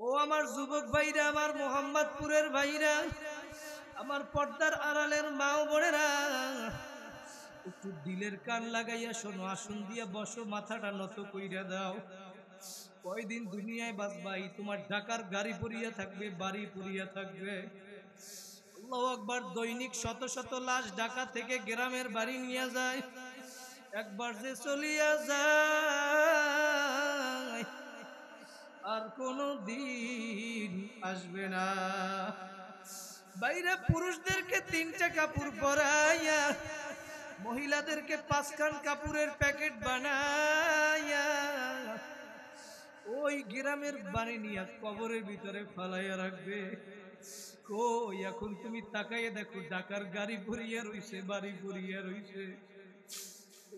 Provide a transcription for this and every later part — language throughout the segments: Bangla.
ও আমার যুবক ভাইরা, আমার মোহাম্মদপুরের ভাইরা, আমার পর্দার আড়ালের মা ও বোনেরা, একটু দিলের কান লাগাইয়া শোনো, আসন দিয়া বসো, মাথাটা নত কইরা দাও। কয়দিন দুনিয়ায় বাঁচবাই? তোমার ঢাকার গাড়ি পড়িয়া থাকবে, বাড়ি পড়িয়া থাকবে। আল্লাহু আকবার। দৈনিক শত শত লাশ ঢাকা থেকে গ্রামের বাড়ি নিয়ে যায়। একবার যে চলিয়া যায় আর কোনো দিন আসবে না। বাইরে পুরুষদেরকে 3টা কাপড় পরাইয়া, মহিলাদেরকে 5খান কাপড়ের প্যাকেট বানাইয়া ওই গ্রামের বাড়ি নিয়ে কবরের ভিতরে ফালাইয়া রাখবে। কই এখন তুমি তাকাইয়া দেখো, ঢাকার গাড়ি পড়িয়া রইছে, বাড়ি পড়িয়া রইছে,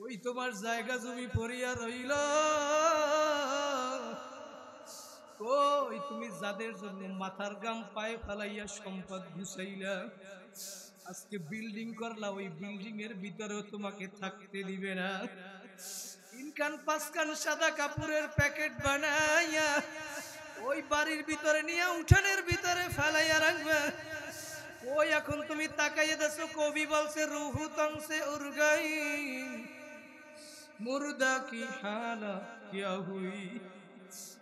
ওই তোমার জায়গা জমি পড়িয়া রইল। কই তুমি যাদের জন্য মাথার গাম পায়ে ফালাইয়া সম্পদ গুছাইলা, আজকে বিল্ডিং করলা, ওই বিল্ডিং এর ভিতরেও তোমাকে থাকতে দিবে না। 3খান 5খান সাদা কাপড়ের প্যাকেট বানাইয়া ওই বাড়ির ভিতরে নিয়ে উঠানের ভিতরে ফেলাইয়া রাখবে। ওই এখন তুমি তাকাইয়া দেখো, কবি বলছে রুহু তংসে উর্গাই মুর্দা কি হালা কিয়া হুই।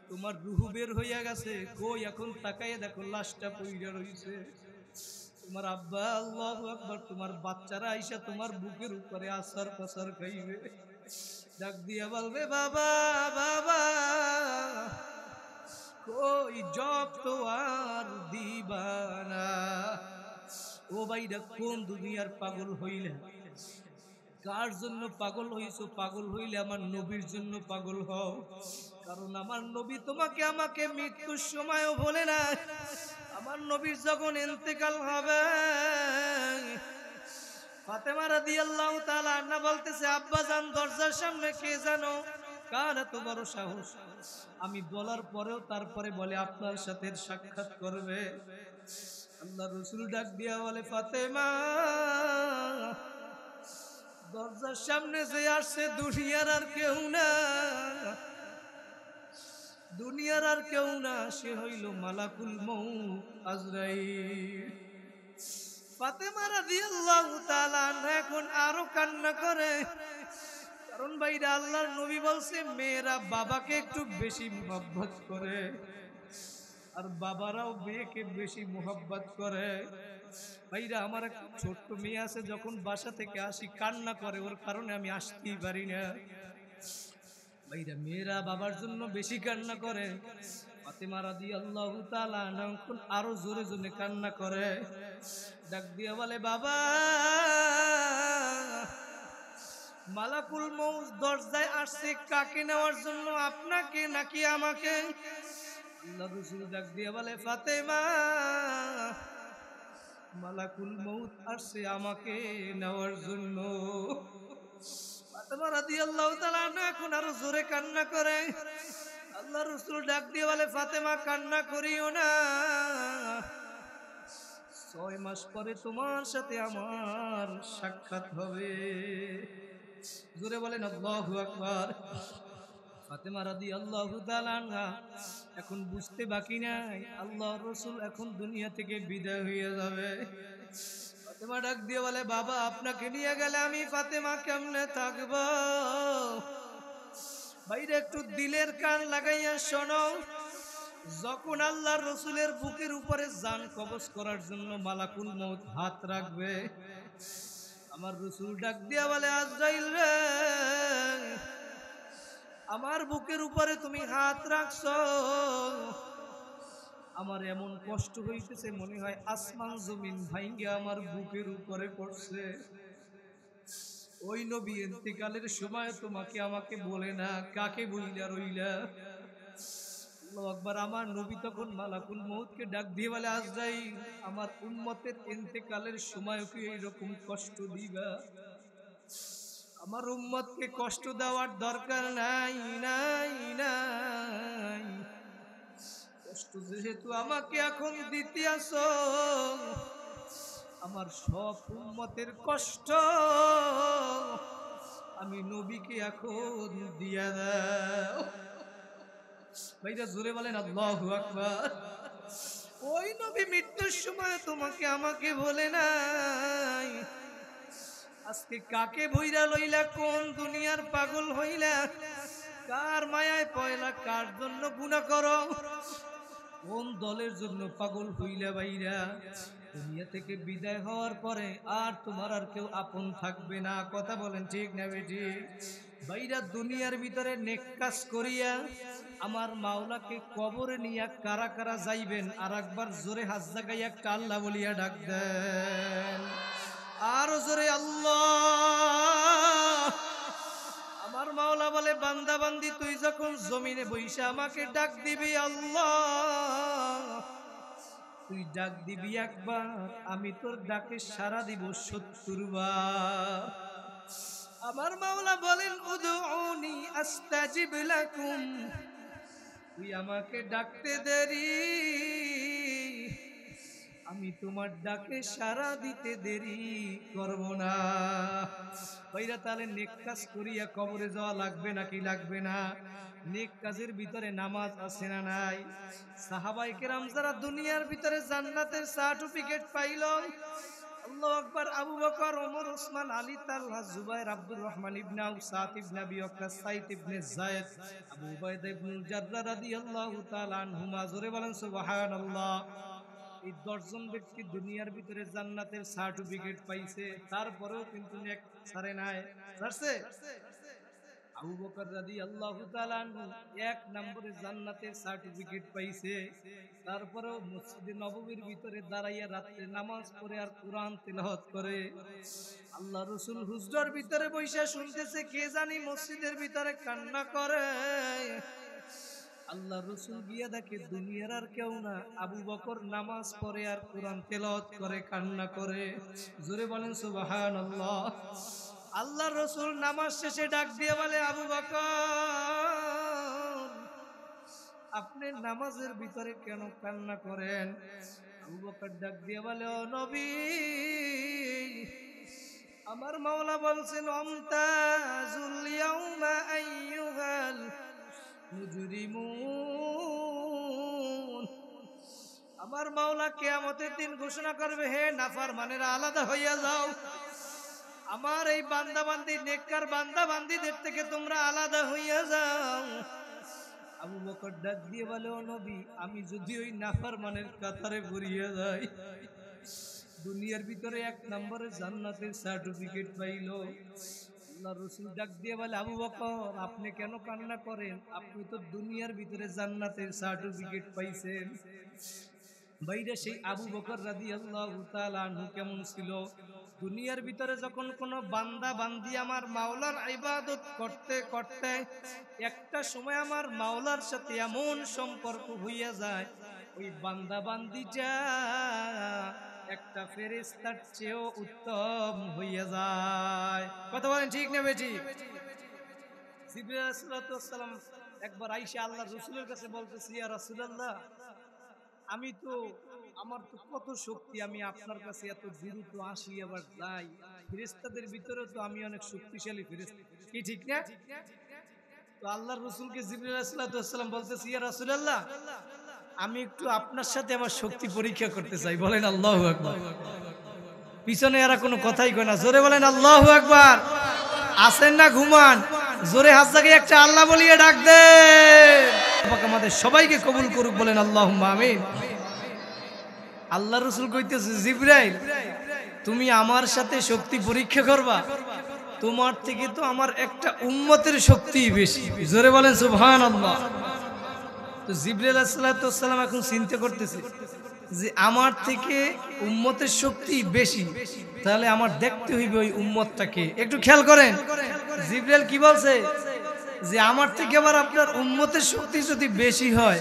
তোমার রুহু বের হইয়া গেছে। কই এখন তাকাইয়া দেখো, লাশটা পইড়া রইছে। তোমার আব্বা, আল্লাহু আকবার, তোমার বাচ্চারা আইসা তোমার বুকের উপরে আসার পাসার খাইবে, ডাক দিয়া বলবে বাবা বাবা। কই জব তো আর দিবানা। ও ভাইরা, কোন দুনিয়ার পাগল হইলে? কার জন্য পাগল হইছো? পাগল হইলে আমার নবীর জন্য পাগল হও। কারণ আমার নবী তোমাকে আমাকে মৃত্যুর সময়ও বলে না। আমার নবীর যখন ইন্তেকাল হবে, ফাতেমা রাদিয়াল্লাহু তাআলা আনহা বলতেছে, আব্বা জান দরজার সামনে কে জানো? কার এত বড় সাহস? আমি বলার পরেও তারপরে বলে আপনার সাথে সাক্ষাৎ করবে। আল্লাহ রাসূল ডাক দিয়া বলে, ফাতেমা, দরজার সামনে যে আসছে দুনিয়ার আর কেউ না, দুনিয়ার আর কেউ না, সে হইল মালাকুল মউত আজরাইল। ফাতেমা রাদিয়াল্লাহু তাআলা আনহা এখন আরো কান্না করে। কারণ ভাইরা, আল্লাহর নবী বলছে মেয়েরা বাবাকে একটু বেশি মুহাব্বত করে, আর বাবারাও মেয়েকে বেশি মুহাব্বত করে। ভাইরা, আমার একটা ছোট্ট মেয়ে আছে, যখন বাসা থেকে আসি কান্না করে, ওর কারণে আমি আসতেই পারি না। ভাইরা, মেয়েরা বাবার জন্য বেশি কান্না করে। ফাতেমা রাদিয়াল্লাহু তাআলা আনহা আরো জোরে জোরে কান্না করে, ডাক দিয়া বলে, বাবা, মালাকুল মউত দরজায় আসছে, কাকে নেওয়ার জন্য? আপনাকে নাকি আমাকে? আল্লাহ রাসূল ডাক দিয়া বলে, ফাতেমা, মালাকুল মউত আসছে আমাকে নেওয়ার জন্য। ফাতেমা রাদিয়াল্লাহু তাআলা আনহা এখন আরো জোরে কান্না করে। আল্লাহ রাসূল ডাক দিয়ে বলে, ফাতেমা, কান্না করিও না, 6 মাস পরে তোমার সাথে আমার সাক্ষাৎ হবে। জোরে বলেন আল্লাহু আকবার। ফাতেমা রাদিয়াল্লাহু তাআলা আনহা এখন বুঝতে বাকি নাই, আল্লাহর রাসূল এখন দুনিয়া থেকে বিদায় হয়ে যাবে। ফাতেমা ডাক দিয়ে বলে, বাবা, আপনাকে নিয়ে গেলে আমি ফাতেমা কেমনে থাকবো? বাইরে একটু দিলের কান লাগাইয়া শোনো, যখন আল্লাহর রাসূলের বুকের উপরে জান কবজ করার জন্য মালাকুল মউত হাত রাখবে, আমার রাসূল ডাক দিয়া বলে, আজরাইল রে, আমার বুকের উপরে তুমি হাত রাখছো, আমার এমন কষ্ট হইতেছে, মনে হয় আসমান জমিন ভাঙ্গা আমার বুকের উপরে পড়ছে। ওই নবী ইন্তেকালের সময় তোমাকে আমাকে বলে না, কাকে বইলা রইলা? আল্লাহু আকবার। আমার নবী তখন মালাকুল মউতকে ডাক দিয়ে বলে, আজরাইল, আমার উম্মতের ইন্তেকালের সময় কি এইরকম কষ্ট দিবা? আমার উম্মতকে কষ্ট দেওয়ার দরকার নাই, নাই, নাই। কষ্ট যেহেতু আমাকে এখন দিতে আসো, আমার সব উম্মতের কষ্ট আমি নবীকে এখন দিয়া দাও। ভাইরা জোরে বলেন আল্লাহু আকবার। ওই নবী মৃত্যুর সময় তোমাকে আমাকে বলে নাই, আজকে কাকে ভইরা লইলা, কোন দুনিয়ার পাগল হইলা, কার মায়ায় পয়লা, কার জন্য গুনাহ করো, কোন দলের জন্য পাগল হইলা বাইরা। দুনিয়া থেকে বিদায় হওয়ার পরে আর তোমার আর কেউ আপন থাকবে না। কথা বলেন ঠিক না বেটি? বাইরা দুনিয়ার ভিতরে নেক কাজ করিয়া আমার মাওলাকে কবরে নিয়া কারা কারা যাইবেন, আর একবার জোরে হাত জাগাই একটা আল্লাহ বলিয়া ডাক দেন, আরো জোরে আল্লাহ। আমার মাওলা বলে, বান্দা বান্দি তুই যখন জমিনে বইসা আমাকে ডাক দিবি আল্লাহ, তুই ডাক দিবি একবার, আমি তোর ডাকে সাড়া দিব ৭০ বার। আমার মাওলা বলেন, উদউনি আস্তাজিব লাকুম, তুই আমাকে ডাকতে দেরি, আমি তোমার ডাকে সাড়া দিতে দেরি করব না। ভাইরা তাহলে নেক কাজ করিয়া কবরে যাওয়া লাগবে নাকি লাগবে না? নেক কাজের ভিতরে নামাজ আছে না নাই? সাহাবায়ে কেরাম যারা দুনিয়ার ভিতরে জান্নাতের সার্টিফিকেট পাইল, আল্লাহু আকবার, আবু বকর, ওমর, ওসমান, আলী, তালহা, জুবাইর, আব্দুর রহমান ইবনে আউফ, সাদ ইবনে আবি ওয়াক্কাস, সাইদ ইবনে যায়েদ, আবু উবাইদা ইবনুল জাররাহ রাদিয়াল্লাহু তাআলা আনহুমা, জোরে বলেন সুবহানাল্লাহ। এই ১০ জন ব্যক্তি দুনিয়ার ভিতরে জান্নাতের সার্টিফিকেট পাইছে, তারপরেও কিন্তু নেক ছাড়ে নাই। ছাড়ছে? আবু বকর রাদিয়াল্লাহু তাআলা আনহু ১ নম্বরে জান্নাতের সার্টিফিকেট পাইছে, তারপরেও মসজিদে নববীর ভিতরে দাঁড়াইয়া রাতে নামাজ পড়ে আর কোরআন তেলাওয়াত করে। আল্লাহ রাসূল হুজরার ভিতরে বসে শুনতেছে, কে জানি মসজিদের ভিতরে কান্না করে। আল্লাহ রাসূল গিয়া দেখে দুনিয়ার আর কেউ না, আবু বকর নামাজ পড়ে আর কোরআন তেলাওয়াত করে, কান্না করে। জোরে বলেন সুবহানাল্লাহ। আল্লাহ রাসূল নামাজ শেষে ডাক দিয়ে বলে, আবু বকর, আপনি নামাজের ভিতরে কেন কান্না করেন? আবু বকর ডাক দিয়ে বলে, ও নবী, আমার মাওলা বলছেন, আমতাজুল ইয়াউমা আইয়ুহাল মুজরিমুন, আমার মাওলা কিয়ামতের দিন ঘোষণা করবে, হে নাফরমানেরা আলাদা হইয়া যাও, আমার এই বান্দা বান্দি নেককার বান্দা বান্দিদের থেকে তোমরা আলাদা হইয়া যাও। আবু বকর ডাক দিয়ে বলে, ও নবী, আমি যদি ওই নাফরমানের কাতারে পড়িয়া যাই, দুনিয়ার ভিতরে ১ নম্বরে জান্নাতের সার্টিফিকেট পাইল। আল্লাহ রাসূল ডাক দিয়ে বলে, আবু বকর, আপনি কেন কান্না করেন? আপনি তো দুনিয়ার ভিতরে জান্নাতের সার্টিফিকেট পাইছেন। বাইরে সেই আবু বকর রাদিয়াল্লাহু তাআলা আনহু কেমন ছিল? দুনিয়ার ভিতরে যখন কোনো বান্দা বান্দি আমার মাওলার ইবাদত করতে করতে একটা সময় আমার মাওলার সাথে এমন সম্পর্ক হইয়া যায়, ওই বান্দা বান্দিটা একটা ফেরেশতার চেয়েও উত্তম হইয়া যায়। কথা বলেন ঠিক না বেটি? জিবরাইল আলাইহিস সালাম একবার আয়েশা আল্লাহর রাসূলের কাছে বলতেছি, ইয়া রাসূলুল্লাহ, আমি তো, আমার তো কত শক্তি, আমি আপনার কাছে এত দ্রুত আসি আবার যাই, ফেরেশতাদের ভিতরে তো আমি অনেক শক্তিশালী ফেরেশতা, কি ঠিক না? তো আল্লাহর রাসূলকে জিবরাইল আলাইহিস সালাম বলতেছি, ইয়া রাসূলুল্লাহ, আমি একটু আপনার সাথে আমার শক্তি পরীক্ষা করতে চাই। বলেন আল্লাহু আকবার। পিছনে এরা কোনো কথাই কয় না, জোরে বলেন আল্লাহু আকবার। আসেন না ঘুমান, জোরে হাত জাগিয়ে একটা আল্লাহ বলিয়ে ডাক দেন। আমাদের সবাইকে কবুল করুক, বলেন আল্লাহুম্মা আমিন। আল্লাহ রাসূল কইতেছে, জিবরাইল, তুমি আমার সাথে শক্তি পরীক্ষা করবা, তোমার থেকে তো আমার একটা উম্মতের শক্তি বেশি। জোরে বলেন সুবহানাল্লাহ। তো জিবরাইল আলাইহিস সালাম এখন চিন্তা করতেছে যে আমার থেকে উম্মতের শক্তি বেশি, তাহলে আমার দেখতে হইবে ওই উম্মতটাকে। একটু খেয়াল করেন, জিবরাইল কি বলছে, যে আমার থেকে আবার আপনার উম্মতের শক্তি যদি বেশি হয়,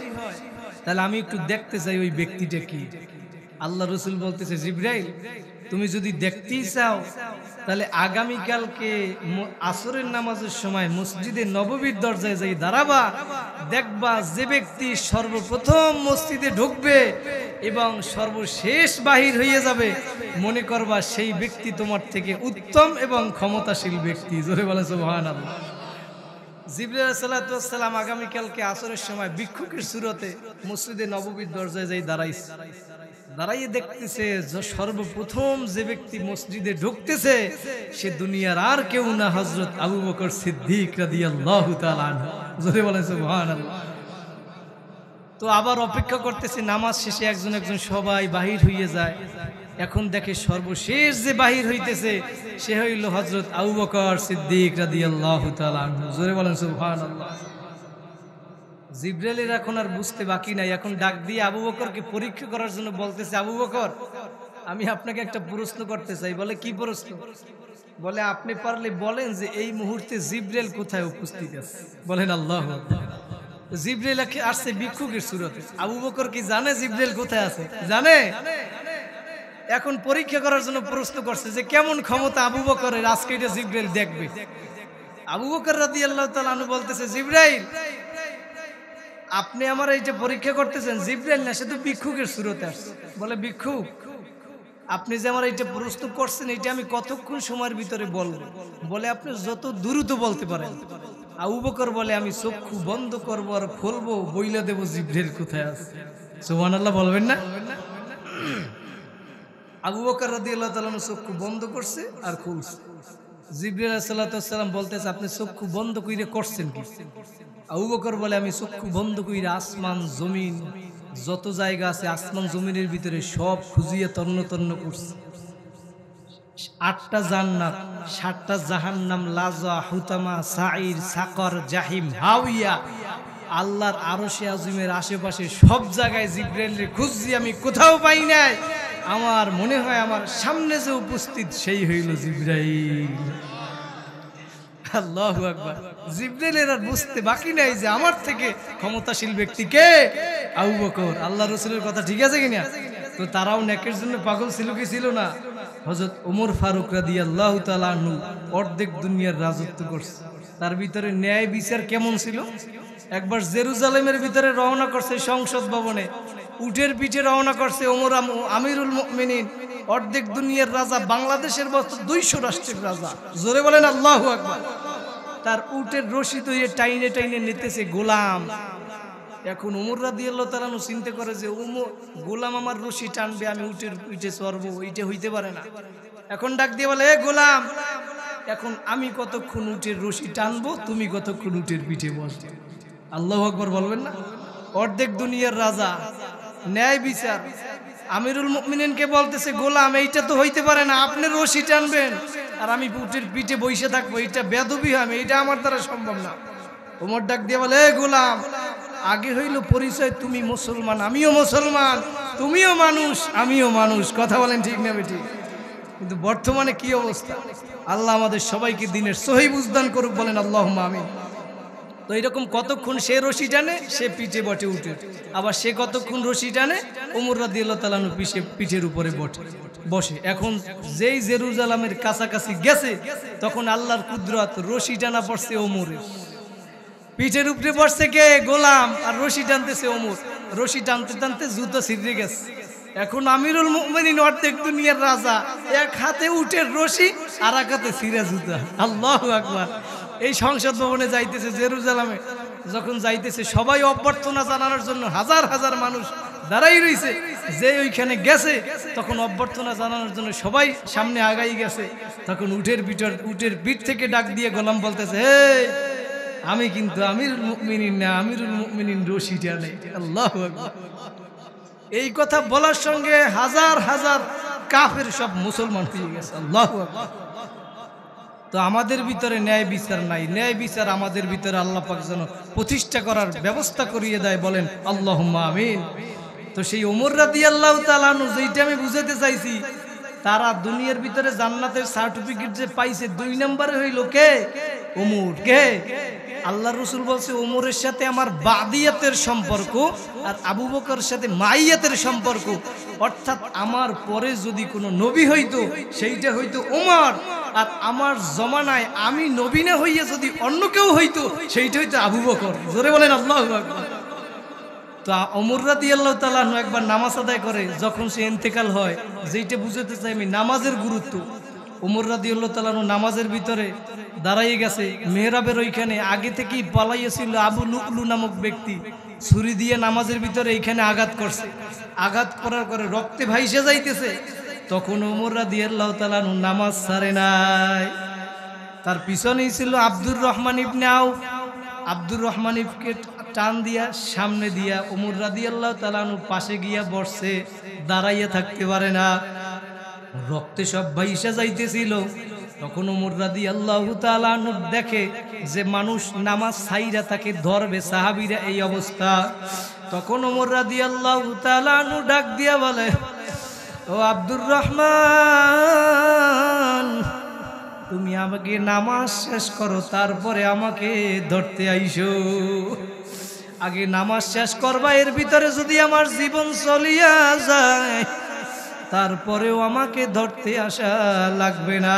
তাহলে আমি একটু দেখতে চাই ওই ব্যক্তিটা কি। আল্লাহ রাসূল বলতেছে, জিবরাইল, তুমি যদি দেখতেই চাও, তাহলে আগামীকালকে আসরের নামাজের সময় মসজিদে নববীর দরজায় যাই দাঁড়াবা, দেখবা যে ব্যক্তি সর্বপ্রথম মসজিদে ঢুকবে এবং সর্বশেষ বাহির হয়ে যাবে, মনে করবা সেই ব্যক্তি তোমার থেকে উত্তম এবং ক্ষমতাশীল ব্যক্তি। জোরে বলে সুবহানাল্লাহ। জিবরাইল আলাইহিস সালাতু ওয়াস সালাম আগামীকালকে আসরের সময় ভিক্ষুকের সুরতে মসজিদে নববীর দরজায় যাই দাঁড়াইছে। দাঁড়াইয়ে দেখতেছে যে সর্বপ্রথম যে ব্যক্তি মসজিদে ঢুকতেছে সে দুনিয়ার আর কেউ না, হযরত আবু বকর সিদ্দিক রাদিয়াল্লাহু তাআলা আনহু। জোরে বলেন সুবহানাল্লাহ। তো আবার অপেক্ষা করতেছে, নামাজ শেষে একজন একজন সবাই বাহির হইয়ে যায়। এখন দেখে সর্বশেষ যে বাহির হইতেছে সে হইল হযরত আবু বকর সিদ্দিক রাদিয়াল্লাহু তাআলা আনহু। জোরে বলেন সুবহানাল্লাহ। জিবরাইলের এখন আর বুঝতে বাকি নাই, এখন ডাক দিয়ে আবু বকরকে পরীক্ষা করার জন্য বলতেছে, আবু বকর আমি আপনাকে একটা প্রশ্ন করতে চাই। বলে কি প্রশ্ন? বলে আপনি পারলে বলেন যে এই মুহূর্তে জিবরাইল কোথায় উপস্থিত আছে। বলেন আল্লাহু আকবার। জিবরাইল আসছে ভিক্ষুকের সুরতে। আবু বকর কি জানে জিবরাইল কোথায় আছে? জানে। এখন পরীক্ষা করার জন্য প্রশ্ন করছে যে কেমন ক্ষমতা আবু বকরের, আজকে এটা জিবরাইল দেখবে। আবু বকর রাদিয়াল্লাহু তাআলা আনহু বলতেছে, জিবরাইল আপনি আমার এই যে পরীক্ষা করতেছেন, জিবরাইল না, সে তো ভিক্ষুকের সুরতে আসছে। বলে ভিক্ষুক আপনি যে আমার এইটা প্রশ্ন করছেন এটা আমি কতক্ষণ সময়ের ভিতরে বলবো? বলে আপনি যত দ্রুত বলতে পারেন। আবু বকর বলে আমি চক্ষু বন্ধ করবো আর খুলবো, বইলা দেব জিবরাইল কোথায় আছে। সুবহানাল্লাহ বলবেন না? আবু বকর রাদিয়াল্লাহু তাআলা চক্ষু বন্ধ করছে আর খুলছে। জিবরাইল আলাইহিস সালাতু ওয়াস সালাম বলতেছে আপনি চক্ষু বন্ধ কইরে করছেন কি? আবু বকর বলে আমি চক্ষু বন্ধ কইরা আসমান জমিন যত জায়গা আছে আসমান জমিনের ভিতরে সব খুঁজিয়ে তন্ন তন্ন করছি। 8টা জান্নাত, 7টা জাহান্নাম, লাজা, হুতামা, সাইর, সাকর, জাহিম, হাওয়া, আল্লাহর আরশে আজিমের আশেপাশে সব জায়গায় জিবরাইলকে খুঁজছি, আমি কোথাও পাই নাই। আমার মনে হয় আমার সামনে যে উপস্থিত সেই হইল জিবরাইল। আল্লাহু আকবার। জিবরাইলের আর বুঝতে বাকি নাই যে আমার থেকে ক্ষমতাশীল ব্যক্তি কে? আবু বকর। আল্লাহ রাসূলের কথা ঠিক আছে কিনা? তো তারাও নেকের জন্য পাগল ছিল কি ছিল না? হযরত ওমর ফারুক রাদিয়াল্লাহু তাআলা আনহু অর্ধেক দুনিয়ার রাজত্ব করছে। তার ভিতরে ন্যায় বিচার কেমন ছিল? একবার জেরুজালেমের ভিতরে রওনা করছে সংসদ ভবনে, উটের পিঠে রওনা করছে ওমর আমিরুল মুমিনিন, অর্ধেক দুনিয়ার রাজা, বাংলাদেশের বছর 200 রাষ্ট্রের রাজা। জোরে বলেন আল্লাহু আকবার। তার উটের রশি ধরে টাইনে টাইনে নিতেছে গোলাম। এখন ওমর রাদিয়াল্লাহু তাআলা চিন্তা করে যে গোলাম আমার রশি টানবে, আমি উটের পিঠে চড়বো, এটা হইতে পারে না। এখন ডাক দিয়ে বলে, এ গোলাম এখন আমি কতক্ষণ উটের রশি টানবো, তুমি কতক্ষণ উটের পিঠে বসবে। আল্লাহু আকবার বলবেন না? অর্ধেক দুনিয়ার রাজা, ন্যায় বিচার। আমিরুল মুমিনিনকে বলতেছে গোলাম এইটা তো হইতে পারে না, আপনি রশি টানবেন আর আমি উটের পিঠে বসে থাকবো, এটা বেদবি হবে, এটা আমার দ্বারা সম্ভব না। ওমর ডাক দিয়ে বলে, এ গোলাম আগে হইল পরিচয়, তুমি মুসলমান আমিও মুসলমান, তুমিও মানুষ আমিও মানুষ। কথা বলেন ঠিক না বেঠিক? কিন্তু বর্তমানে কি অবস্থা? আল্লাহ আমাদের সবাইকে দিনের সহি বুঝদান করুক, বলেন আল্লাহুম্মা আমিন। তো এরকম কতক্ষণ সে রশি টানে, সে পিঠে বটে উঠে, আবার সে কতক্ষণ রশি টানে, ওমর রাদিয়াল্লাহু তাআলা পিঠের উপরে বসে। এখন যেই জেরুজালেমের কাছাকাছি গেছে তখন আল্লাহর কুদরত, রশি টানা পড়ছে ওমরের পিঠের উপরে, বসছে কে? গোলাম, আর রশি টানতেছে ওমর। রশি টানতে টানতে জুতো ছিঁড়ে গেছে। এখন আমিরুল মুমিনিন অর্ধেক দুনিয়ার রাজা, এক হাতে উটের রশি আর এক হাতে ছিঁড়া জুতা। আল্লাহু আকবার। এই সংসদ ভবনে যাইতেছে জেরুজালেমে, যখন যাইতেছে সবাই অভ্যর্থনা জানানোর জন্য হাজার হাজার মানুষ দাঁড়াই রইছে। যে ওইখানে গেছে তখন অভ্যর্থনা জানানোর জন্য সবাই সামনে আগাই গেছে। তখন উটের পিঠ থেকে ডাক দিয়ে গোলাম বলতেছে, হে আমি কিন্তু আমিরুল মুমিনিন না, আমিরুল মুমিনিন রশি টানে। আল্লাহু আকবার। এই কথা বলার সঙ্গে হাজার হাজার কাফের সব মুসলমান হয়ে গেছে। আল্লাহু আকবার। তো আমাদের ভিতরে ন্যায় বিচার নাই, ন্যায় বিচার আমাদের ভিতরে আল্লাহ পাক যেন প্রতিষ্ঠা করার ব্যবস্থা করিয়ে দেয়, বলেন আল্লাহুম্মা আমিন। তো সেই ওমর রাদিয়াল্লাহু তাআলা আনহু, যেটা আমি বুঝাতে চাইছি, তারা দুনিয়ার ভিতরে জান্নাতের সার্টিফিকেট যে পাইছে 2 নম্বরে হইল কে? ওমর। কে? আল্লাহর রাসূল বলছে ওমরের সাথে আমার বাদিয়াতের সম্পর্ক আর আবু বকরের সাথে মাইয়াতের সম্পর্ক, অর্থাৎ আমার পরে যদি কোনো নবী হইতো সেইটা হইতো ওমর, আর আমার জমানায় আমি নবী না হইয়া যদি অন্য কেউ হইতো সেইটা হইতো আবু বকর। জোরে বলেন আল্লাহু আকবার। তো ওমর রাদিয়াল্লাহু তাআলা একবার নামাজ আদায় করে, যখন সে ইন্তেকাল হয়, যেটা বুঝাতে চাই আমি নামাজের গুরুত্ব। ওমর রাদিয়াল্লাহু তাআলা নামাজের ভিতরে দাঁড়াইয়ে গেছে, মেহরাবের ওইখানে আগে থেকেই পালাইয়েছিল আবু লুকলু নামক ব্যক্তি, ছুরি দিয়ে নামাজের ভিতরে এইখানে আঘাত করছে। আঘাত করার পরে রক্তে ভাইসে যাইতেছে, তখন ওমর রাদিয়াল্লাহু তাআলা নামাজ ছাড়ে নাই। তার পিছনেই ছিল আব্দুর রহমান ইবনে আউফ। আব্দুর রহমান ইবকে টান দিয়া সামনে দিয়া ওমর রাদিয়াল্লাহু তাআলা পাশে গিয়া বসছে, দাঁড়াইয়া থাকতে পারে না, রক্তে সব ভাইসা যাইতেছিল। তখন ওমর রাদিয়াল্লাহু তাআলা দেখে যে মানুষ নামাজ ছাইরা তাকে ধরবে, সাহাবীরা এই অবস্থা। তখন ওমর রাদিয়াল্লাহু তাআলা ডাক দিয়া বলে, ও আব্দুর রহমান, তুমি আমাকে নামাজ শেষ করো, তারপরে আমাকে ধরতে আইসো। আগে নামাজ শেষ করবা, এর ভিতরে যদি আমার জীবন চলিয়া যায় তারপরেও আমাকে ধরতে আসা লাগবে না।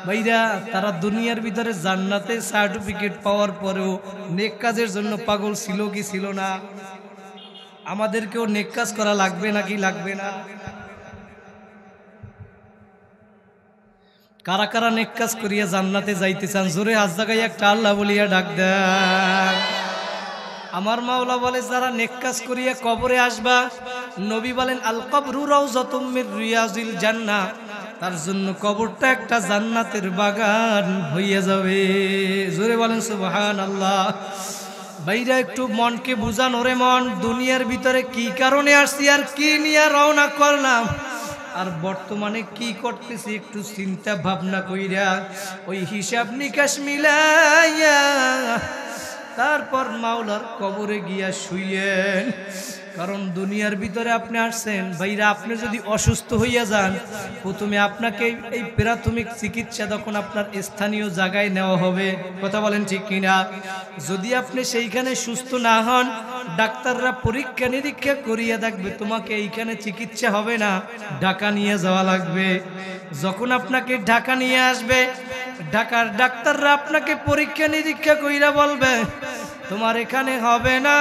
ভাইরা, তারা দুনিয়ার ভিতরে জান্নাতে সার্টিফিকেট পাওয়ার পরেও নেক কাজের জন্য পাগল ছিল কি ছিল না? আমাদেরকেও নেক কাজ করা লাগবে নাকি লাগবে না? কারা কারা নেক কাজ করিয়া জান্নাতে যাইতে চান? জোরে হাত জাগাইয়া একটা আল্লাহ বলিয়া ডাক দেন। আমার মাওলা বলে, যারা নেক কাজ করিয়া কবরে আসবা, নবী বলেন আল কবরু রাউযাতুম মির রিয়াজিল জান্নাহ, তার জন্য কবরটা একটা জান্নাতের বাগান হইয়া যাবে। জোরে বলেন সুবহানাল্লাহ। ভাইরা, একটু মনকে বুঝান, ওরে মন, দুনিয়ার ভিতরে কি কারণে আসছি আর কি নিয়ে রওনা করলাম, আর বর্তমানে কি করতেছি, একটু চিন্তা ভাবনা কইরা ওই হিসাব নিকাশ মিলাইয়া তারপর মাওলার কবরে গিয়া শুইয়েন। কারণ দুনিয়ার ভিতরে আপনি আসছেন, ভাইরা, আপনি যদি অসুস্থ হইয়া যান, প্রথমে আপনাকে এই প্রাথমিক চিকিৎসা তখন আপনার স্থানীয় জায়গায় নেওয়া হবে। কথা বলেন ঠিক কিনা? যদি আপনি সেইখানে সুস্থ না হন, ডাক্তাররা পরীক্ষা নিরীক্ষা করিয়া দেখবে তোমাকে এইখানে চিকিৎসা হবে না, ঢাকা নিয়ে যাওয়া লাগবে। যখন আপনাকে ঢাকা নিয়ে আসবে, ঢাকার ডাক্তাররা আপনাকে পরীক্ষা নিরীক্ষা কইরা বলবে তোমার এখানে হবে না,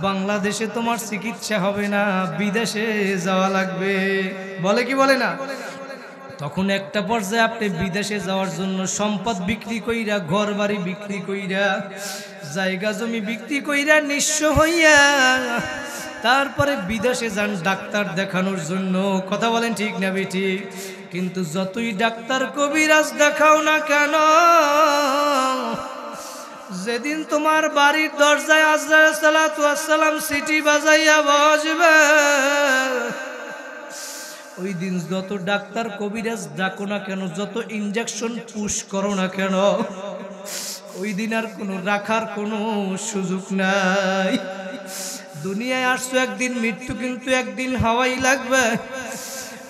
বাংলাদেশে তোমার চিকিৎসা হবে না, বিদেশে যাওয়া লাগবে। বলে কি বলে না? তখন একটা পর্যায়ে আপনি বিদেশে যাওয়ার জন্য সম্পদ বিক্রি কইরা, ঘর বাড়ি বিক্রি কইরা, জায়গা জমি বিক্রি কইরা নিঃস্ব হইয়া তারপরে বিদেশে যান ডাক্তার দেখানোর জন্য। কথা বলেন ঠিক না বেঠিক? কিন্তু যতই ডাক্তার কবিরাজ দেখাও না কেন, যেদিন তোমার বাড়ির দরজায় আজরাইল সালাতু ওয়াস সালাম সিটি বাজাইয়া বসবে, ওই দিন যত ডাক্তার কবিরাজ ডাকো না কেন, যত ইনজেকশন পুশ করো না কেন, ওই দিন আর কোনো রাখার কোনো সুযোগ নাই। দুনিয়ায় আসছো একদিন, মৃত্যু কিন্তু একদিন হওয়াই লাগবে।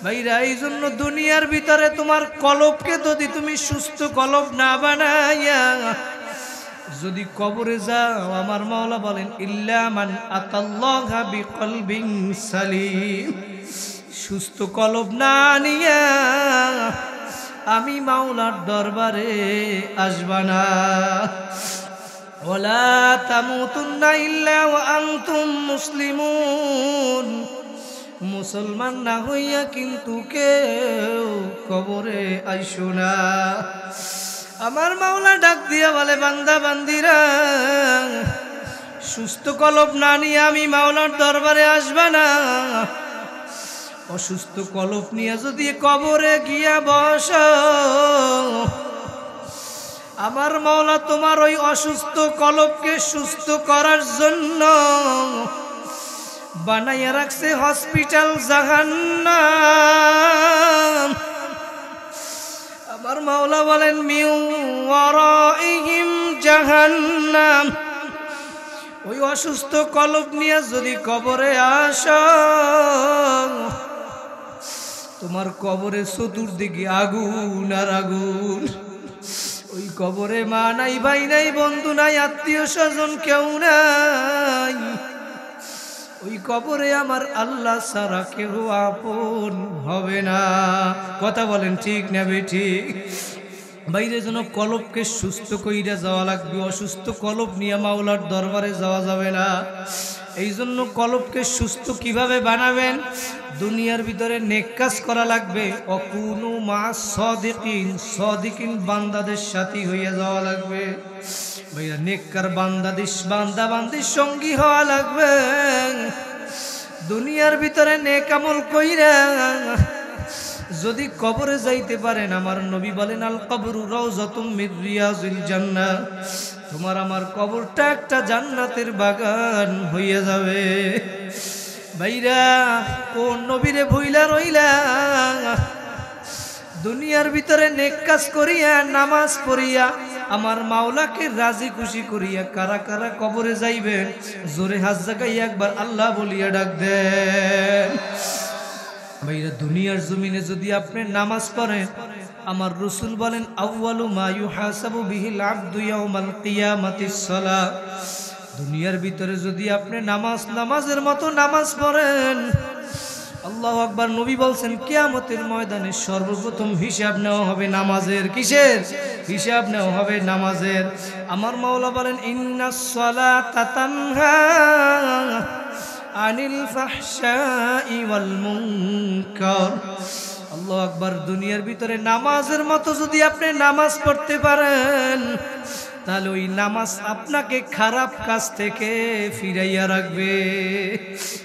ভাইরা, এই জন্য দুনিয়ার ভিতরে তোমার কলবকে যদি তুমি সুস্থ কলব না বানাইয়া যদি কবরে যাও, আমার মাওলা বলেন ইল্লা মান আতাল্লাহা বিকলবিন সালিম, সুস্থ কলব না নিয়া আমি মাওলার দরবারে আসবা না। ওয়ালা তামুতুন্না ইল্লা ওয়া আনতুম মুসলিমুন, মুসলমান না হইয়া কিন্তু কেউ কবরে আইসো না। আমার মাওলা ডাক দিয়া বলে, বান্দা বান্দিরা, সুস্থ কলব না নিয়ে আমি মাওলার দরবারে আসবা না। অসুস্থ কলব নিয়ে যদি কবরে গিয়া বস, আমার মাওলা তোমার ওই অসুস্থ কলবকে সুস্থ করার জন্য বানাইয়া রাখছে হসপিটাল জাহান্নাম। আমার মাওলা বলেন মিন ওয়ারাইহিম জাহান্নাম, ওই অসুস্থ কলব নিয়ে যদি কবরে আসো, তোমার কবরে চতুর্দিকে আগুন আর আগুন। ওই কবরে মা নাই, ভাই নাই, বন্ধু নাই, আত্মীয় স্বজন কেউ নাই। ওই কবরে আমার আল্লাহ ছাড়া কেউ আপন হবে না। কথা বলেন ঠিক না বেঠিক? বাইরে যেন কলবকে সুস্থ কইরা যাওয়া লাগবে, অসুস্থ কলব নিয়ে মাওলার দরবারে যাওয়া যাবে না। এই জন্য কলবকে সুস্থ কিভাবে বানাবেন? দুনিয়ার ভিতরে নেক কাজ করা লাগবে। অকুনু মা সাদিকিন, সাদিকিন বান্দাদের সাথী হইয়া যাওয়া লাগবে। ভাইয়া নেককার বান্দাবান্দির সঙ্গী হওয়া লাগবে। দুনিয়ার ভিতরে নেক আমল কইরা যদি কবরে যাইতে পারেন, আমার নবী বলেন আল কবরু রাউযাতুম মির রিয়াজিল জান্নাহ, তোমার আমার কবরটা একটা জান্নাতের বাগান হইয়া যাবে। ভাইরা কোন নবীরে ভুইলা রইলা? দুনিয়ার ভিতরে নেক কাজ করিয়া নামাজ পড়িয়া আমার মাওলাকে রাজি খুশি করিয়া কারা কারা কবরে যাইবেন? জোরে হাত জাগাইয়া একবার আল্লাহ বলিয়া ডাক দেন। ভাইরা দুনিয়ার জমিনে যদি আপনি নামাজ পড়েন, আমার রাসূল বলেন আউয়ালু মা ইউহাসাবু বিহিল আবদু ইয়াউমাল কিয়ামাতিস সালাহ। দুনিয়ার ভিতরে যদি আপনি নামাজের মতো নামাজ পড়েন, আল্লাহু আকবার, নবী বলছেন কিয়ামতের ময়দানে সর্বপ্রথম হিসাব নেওয়া হবে নামাজের। কিসের হিসাব নেওয়া হবে? নামাজের। আমার মাওলা বলেন ইন্নাস সালাতা তানহা আনিল ফাহশাই ওয়াল মুনকার। আল্লাহু আকবার, দুনিয়ার ভিতরে নামাজের মতো যদি আপনি নামাজ পড়তে পারেন, তাহলে ওই নামাজ আপনাকে খারাপ কাজ থেকে ফিরাইয়া রাখবে।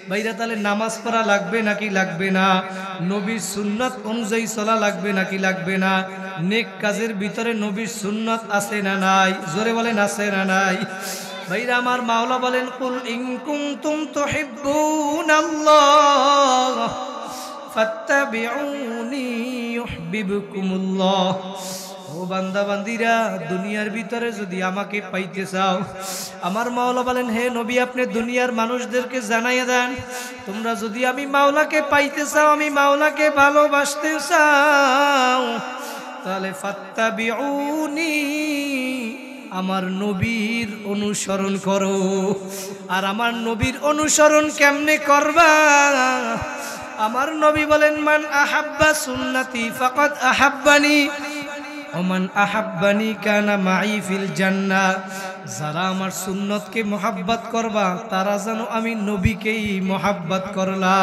ভাইরা তাহলে নামাজ পড়া লাগবে নাকি লাগবে না? নবীর সুন্নাত অনুযায়ী চলা লাগবে নাকি লাগবে না? নেক কাজের ভিতরে নবীর সুন্নাত আছে না নাই? জোরে বলেন আছে না নাই? ভাইরা আমার মাওলা বলেন কুল ইন কুনতুম তুহিব্বুনাল্লাহ ফাত্তাবিউনি ইউহিব্বুকুমুল্লাহ। ও বান্দা বান্দিরা, দুনিয়ার ভিতরে যদি আমাকে পাইতে চাও, আমার মাওলা বলেন হে নবী আপনি দুনিয়ার মানুষদেরকে জানাইয়া দেন, তোমরা যদি আমি মাওলাকে পাইতে চাও, আমি মাওলাকে ভালোবাসতে চাও, তাহলে ফাত্তাবিউনি, আমার নবীর অনুসরণ করো। আর আমার নবীর অনুসরণ কেমনে করবা? আমার নবী বলেন মান আহাব্বা সুন্নতি ফাকাদ আহাব্বানি ওমান আহাব্বানি কানা মাই ফিল জান্নাহ। যারা আমার সুন্নতকে মোহাব্বত করবা, তারা যেন আমি নবীকেই মোহাব্বত করলা।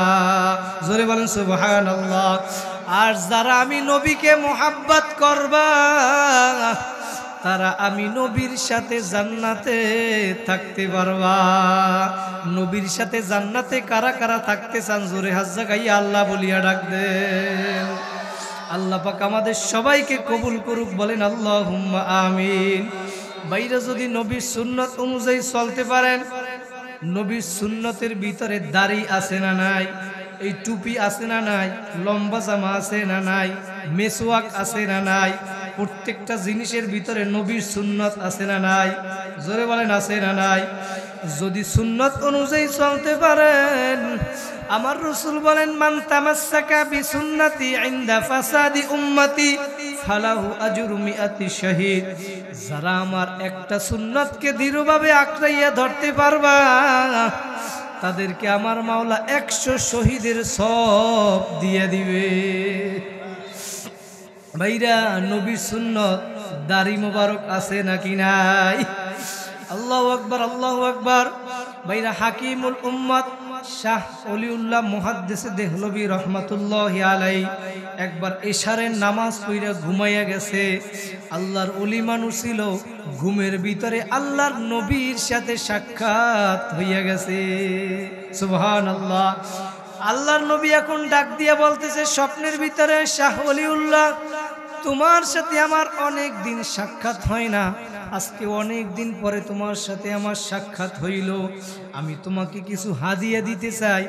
জোরে বলেন সুবহানাল্লাহ। আর যারা আমি নবীকে মোহাব্বত করবা, তারা আমি নবীর সাথে জান্নাতে থাকতে পারবা। নবীর সাথে জান্নাতে কারা কারা থাকতে চান? জোরে হাত জাগাইয়া আল্লাহ বলিয়া ডাক দেন। আল্লাহ পাক আমাদের সবাইকে কবুল করুক, বলেন আল্লাহুম্মা আমিন। বাইরে যদি নবীর সুন্নত অনুযায়ী চলতে পারেন, নবীর সুন্নতের ভিতরে দাড়ি আছে না নাই? এই টুপি আছে না নাই? লম্বা জামা আছে না নাই? মেসওয়াক আছে না নাই? প্রত্যেকটা জিনিসের ভিতরে নবীর সুন্নত আছে না নাই? জোরে বলেন আছে না নাই? যদি সুন্নত অনুযায়ী চলতে পারেন, আমার রাসূল বলেন মান তামাসসাকা বিসুন্নতি ইনদা ফাসাদি উম্মতি ফালাহু আজরু মিআতি শাহীদ। যারা আমার একটা সুন্নতকে দৃঢ়ভাবে আঁকড়াইয়া ধরতে পারবা, তাদেরকে আমার মাওলা 100 শহীদের সওয়াব দিয়ে দিবে। ভাইরা নবীর সুন্নত দাড়ি মোবারক আছে নাকি নাই? আল্লাহু আকবার, আল্লাহু আকবার। ভাইরা হাকিমুল উম্মত শাহ ওলিউল্লাহ মুহাদ্দিস দেহলভী রহমাতুল্লাহি আলাইহি একবার এশারের নামাজ পড়ে ঘুমাইয়া গেছে। আল্লাহর ওলি মানুষ ছিল, ঘুমের ভিতরে আল্লাহর নবীর সাথে সাক্ষাৎ হইয়া গেছে। সুবহানাল্লাহ। আল্লাহর নবী এখন ডাক দিয়া বলতেছে স্বপ্নের ভিতরে, শাহ ওলিউল্লাহ তোমার সাথে আমার অনেক দিন সাক্ষাৎ হয় না, আজকে অনেক দিন পরে তোমার সাথে আমার সাক্ষাৎ হইল, আমি তোমাকে কিছু হাদিয়া দিতে চাই।